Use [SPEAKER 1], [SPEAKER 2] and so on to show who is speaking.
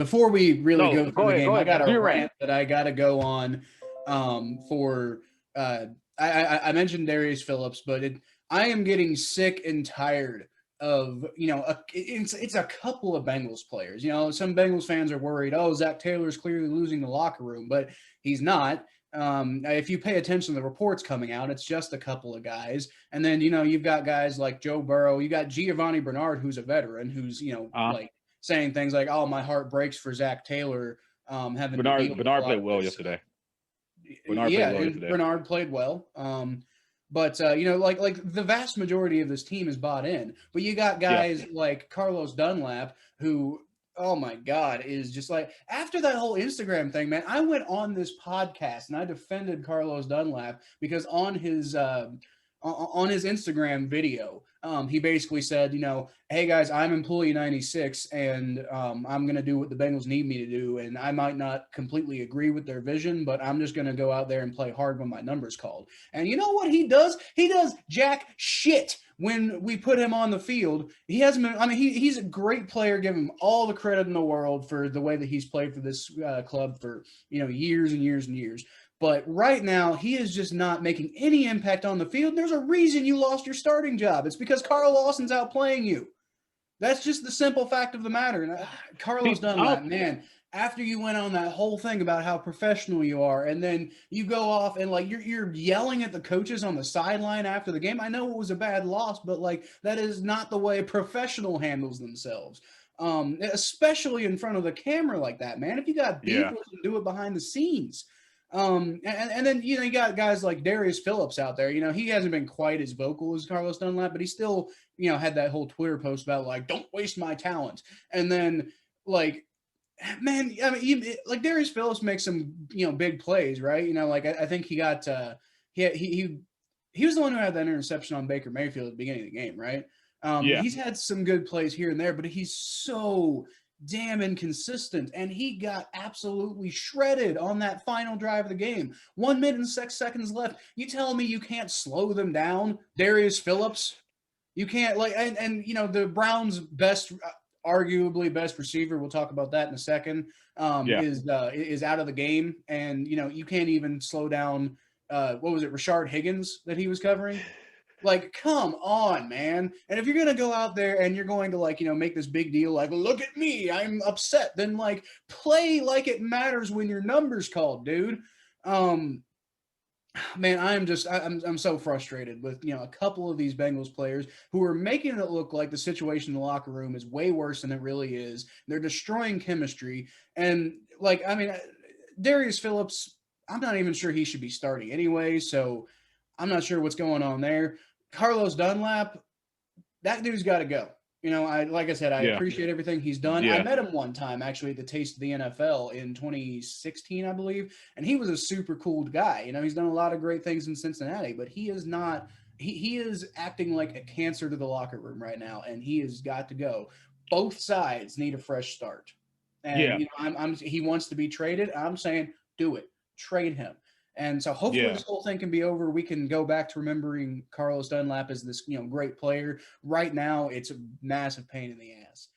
[SPEAKER 1] Before we really
[SPEAKER 2] No,
[SPEAKER 1] go through the
[SPEAKER 2] go
[SPEAKER 1] game, I got
[SPEAKER 2] ahead.
[SPEAKER 1] a
[SPEAKER 2] Do your rant.
[SPEAKER 1] rant that I got to go on for I mentioned Darius Phillips, but I am getting sick and tired of it's a couple of Bengals players. Some Bengals fans are worried. Oh, Zach Taylor's clearly losing the locker room, but he's not. If you pay attention to the reports coming out, it's just a couple of guys, and then you've got guys like Joe Burrow. You got Giovanni Bernard, who's a veteran, who's
[SPEAKER 2] Uh,
[SPEAKER 1] like saying things like, "Oh, my heart breaks for Zach Taylor having to deal
[SPEAKER 2] Bernard
[SPEAKER 1] with a
[SPEAKER 2] Bernard
[SPEAKER 1] lot
[SPEAKER 2] played
[SPEAKER 1] of
[SPEAKER 2] well
[SPEAKER 1] this."
[SPEAKER 2] yesterday. Bernard played
[SPEAKER 1] Yeah,
[SPEAKER 2] well
[SPEAKER 1] and
[SPEAKER 2] yesterday.
[SPEAKER 1] Bernard played well. But like the vast majority of this team is bought in. But you got
[SPEAKER 2] Yeah.
[SPEAKER 1] guys like Carlos Dunlap who, oh my God, is just like after that whole Instagram thing, man. I went on this podcast and I defended Carlos Dunlap because on his Instagram video, he basically said, hey guys, I'm employee 96 and I'm going to do what the Bengals need me to do. And I might not completely agree with their vision, but I'm just going to go out there and play hard when my number's called. And you know what he does? He does jack shit when we put him on the field. He hasn't been, I mean, he's a great player. Give him all the credit in the world for the way that he's played for this club for, years and years and years. But right now, he is just not making any impact on the field. There's a reason you lost your starting job. It's because Carl Lawson's outplaying you. That's just the simple fact of the matter. And Carlos Dunlap, man, after you went on that whole thing about how professional you are, and then you go off and like you're yelling at the coaches on the sideline after the game. I know it was a bad loss, but like that is not the way a professional handles themselves. Especially in front of the camera like that, man. If you got beef
[SPEAKER 2] Yeah.
[SPEAKER 1] with them, do it behind the scenes. And then you got guys like Darius Phillips out there. He hasn't been quite as vocal as Carlos Dunlap, but he still had that whole Twitter post about like don't waste my talent. And then like man, I mean, like Darius Phillips makes some big plays, right? Like I think he got he was the one who had that interception on Baker Mayfield at the beginning of the game, right?
[SPEAKER 2] Yeah.
[SPEAKER 1] He's had some good plays here and there, but he's so damn inconsistent, and he got absolutely shredded on that final drive of the game. 1 minute and 6 seconds left. You telling me you can't slow them down, Darius Phillips? You can't like, and the Browns' best, arguably best receiver. We'll talk about that in a second.
[SPEAKER 2] Yeah.
[SPEAKER 1] Is out of the game, and you can't even slow down. What was it, Rashard Higgins that he was covering? Like, come on, man. And if you're going to go out there and you're going to, like, make this big deal, like, look at me, I'm upset, then, like, play like it matters when your number's called, dude. Man, I'm so frustrated with, a couple of these Bengals players who are making it look like the situation in the locker room is way worse than it really is. They're destroying chemistry. And, like, I mean, Darius Phillips, I'm not even sure he should be starting anyway, so I'm not sure what's going on there. Carlos Dunlap, that dude's got to go. Like I said, I
[SPEAKER 2] Yeah.
[SPEAKER 1] appreciate everything he's done. I
[SPEAKER 2] Yeah.
[SPEAKER 1] met him one time actually at the Taste of the NFL in 2016, I believe, and he was a super cool guy. He's done a lot of great things in Cincinnati, but he is not. He is acting like a cancer to the locker room right now, and he has got to go. Both sides need a fresh start, and
[SPEAKER 2] Yeah.
[SPEAKER 1] he wants to be traded. I'm saying do it, trade him. And so hopefully
[SPEAKER 2] Yeah.
[SPEAKER 1] this whole thing can be over. We can go back to remembering Carlos Dunlap as this, great player. Right now, it's a massive pain in the ass.